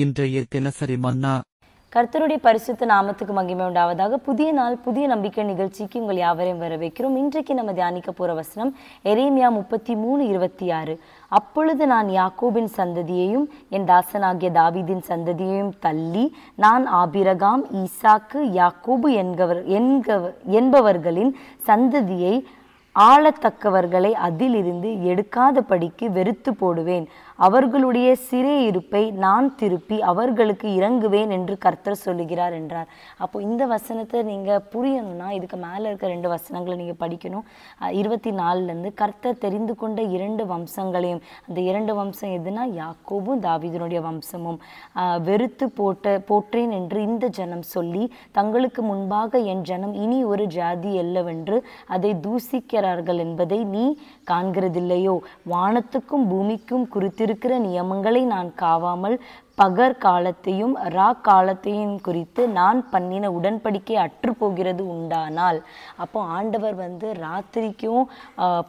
இன்றைய தினசரி மன்னா. கர்த்தருடைய பரிசுத்த நாமத்துக்கு மகிமை உண்டாவதாக. புதிய நாள் புதிய நம்பிக்கை நிகழ்ச்சிக்கு உங்கள் யாவரையும் வரவேற்கிறோம். இன்றைக்கு நம்ம தியானிக்க போற வசனம் எரேமியா 33:26. அப்பொழுது நான் யாக்கோபின் சந்ததியையும் என் தாசனாகிய தாவீதின் சந்ததியையும் தள்ளி நான் ஆபிரகாம் ஈசாக்கு யாக்கோபு என்பவர்களின் சந்ததியை ஆளத்தக்கவர்களை அதிலிருந்து எடுக்காதபடிக்கு வெறுத்து போடுவேன். அவர்களுடைய சிறையிருப்பை நான் திருப்பி அவர்களுக்கு இறங்குவேன் என்று கர்த்தர் சொல்லுகிறார் என்றார். அப்போ இந்த வசனத்தை நீங்கள் புரியணும்னா இதுக்கு மேலே இருக்க 2 வசனங்களை நீங்கள் படிக்கணும். 24 கர்த்தர் தெரிந்து கொண்ட 2 வம்சங்களையும், அந்த 2 வம்சம் எதுனா யாக்கோபும் தாவீதினுடைய வம்சமும் வெறுத்து போற்றேன் என்று இந்த ஜனம் சொல்லி தங்களுக்கு முன்பாக என் ஜனம் இனி ஒரு ஜாதி அல்லவென்று அதை தூசிக்கிறார்கள் என்பதை நீ காண்கிறதில்லையோ? வானத்துக்கும் பூமிக்கும் குறித்திருக்கிற நியமங்களை நான் காவாமல் பகற்காலத்தையும் காலத்தையும் குறித்து நான் பண்ணின உடன்படிக்கை அற்று போகிறது உண்டானால். அப்போ ஆண்டவர் ராத்திரிக்கும்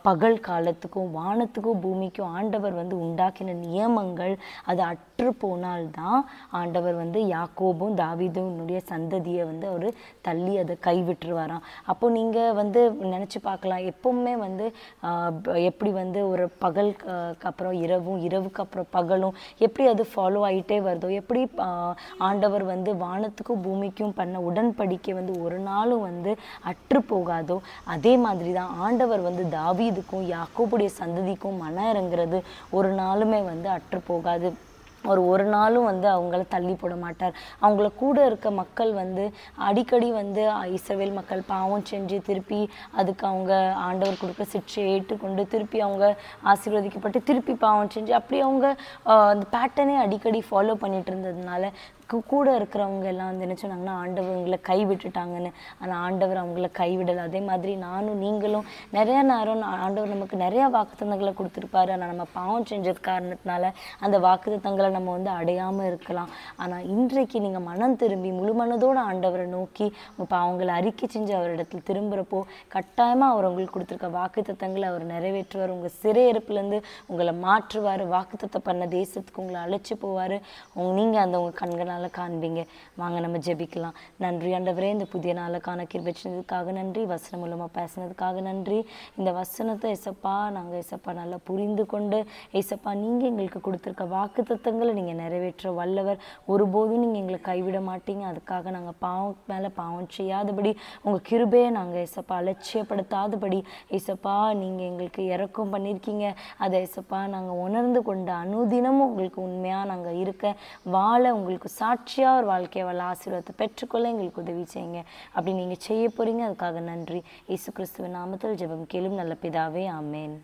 பகல் காலத்துக்கும் வானத்துக்கும் பூமிக்கும் ஆண்டவர் உண்டாக்கின நியமங்கள் அது அற்று போனால்தான் ஆண்டவர் யாக்கோபும் தாவீதுனுடைய சந்ததியை அவர் தள்ளி அதை கைவிட்டுருவாராம். அப்போ நீங்கள் நினச்சி பார்க்கலாம், எப்பவுமே எப்படி ஒரு பகலுக்கு அப்புறம் இரவும் இரவுக்கு அப்புறம் பகலும் எப்படி அது ஃபாலோ ஆகிட்டே வருதோ, எப்படி ஆண்டவர் வானத்துக்கும் பூமிக்கும் பண்ண உடன்படிக்கை ஒரு நாளும் அற்று போகாதோ, அதே மாதிரி தான் ஆண்டவர் தாவீதுக்கும் யாக்கோபுடைய சந்ததிக்கும் மனம் இறங்குறது ஒரு நாளுமே அற்று போகாது. ஒரு நாளும் அவங்கள தள்ளி போட மாட்டார். அவங்கள கூட இருக்க மக்கள் அடிக்கடி இஸ்ரவேல் மக்கள் பாவம் செஞ்சு திருப்பி அதுக்கு அவங்க ஆண்டவர் கொடுக்குற சிக்ஷையை ஏற்றுக்கொண்டு திருப்பி அவங்க ஆசீர்வதிக்கப்பட்டு திருப்பி பாவம் செஞ்சு அப்படி அவங்க அந்த பேட்டர்னே அடிக்கடி ஃபாலோ பண்ணிட்டு இருந்ததுனால கூட இருக்கிறவங்க எல்லாம் என்ன சொன்னாங்கன்னா, ஆண்டவர் அவங்கள கைவிட்டுட்டாங்கன்னு. ஆனால் ஆண்டவர் அவங்கள கைவிடலை. அதே மாதிரி நானும் நீங்களும் நிறைய நேரம் ஆண்டவர் நமக்கு நிறையா வாக்குத்தத்தங்களை கொடுத்துருப்பாரு. ஆனால் நம்ம பாவம் செஞ்சது காரணத்தினால அந்த வாக்குத்தத்தங்களை நம்ம அடையாமல் இருக்கலாம். ஆனால் இன்றைக்கு நீங்கள் மனம் திரும்பி முழு மனதோடு ஆண்டவரை நோக்கி அவங்களை அறிக்கை செஞ்சு அவரிடத்தில் திரும்புகிறப்போ கட்டாயமாக அவர் உங்களுக்கு கொடுத்துருக்க வாக்குத்தத்தங்களை அவர் நிறைவேற்றுவார். உங்கள் சிறையிருப்புலேருந்து உங்களை மாற்றுவார். வாக்குத்தத்தம் பண்ண தேசத்துக்கு உங்களை அழைச்சி போவார். நீங்கள் அந்த உங்கள் கண்களால் காண்பீங்க. வாங்க நம்ம ஜெபிக்கலாம். நன்றி ஆண்டவரே, இந்த புதிய நாளுக்கான கிருபை செஞ்சதுக்காக நன்றி. வசனம் மூலமாக பேசினதுக்காக நன்றி. இந்த வசனத்தை ஏசப்பா நாங்கள் ஏசப்பா நல்லா புரிந்து கொண்டு ஏசப்பா நீங்கள் எங்களுக்கு கொடுத்துருக்க வாக்கு தத்தங்களை நீங்கள் நிறைவேற்ற வல்லவர். ஒருபோதும் நீங்கள் எங்களை கைவிட மாட்டீங்க. அதுக்காக நாங்கள் பாவம் மேலே பாவம் செய்யாதபடி உங்கள் கிருபையை நாங்கள் ஏசப்பா அலட்சியப்படுத்தாதபடி ஏசப்பா நீங்கள் எங்களுக்கு இறக்கம் பண்ணியிருக்கீங்க. அதை ஏசப்பா நாங்கள் உணர்ந்து கொண்டு அனுதினமும் உங்களுக்கு உண்மையாக நாங்கள் இருக்க வாழ உங்களுக்கு சாட்சியாக ஒரு வாழ்க்கையை வாழ ஆசீர்வாதத்தை பெற்றுக்கொள்ள எங்களுக்கு உதவி செய்யுங்க. அப்படி நீங்கள் செய்ய போகிறீங்க. அதுக்காக நன்றி. இயேசு கிறிஸ்துவின் நாமத்தில் ஜெபம் கேளும் நல்ல பிதாவே, ஆமேன்.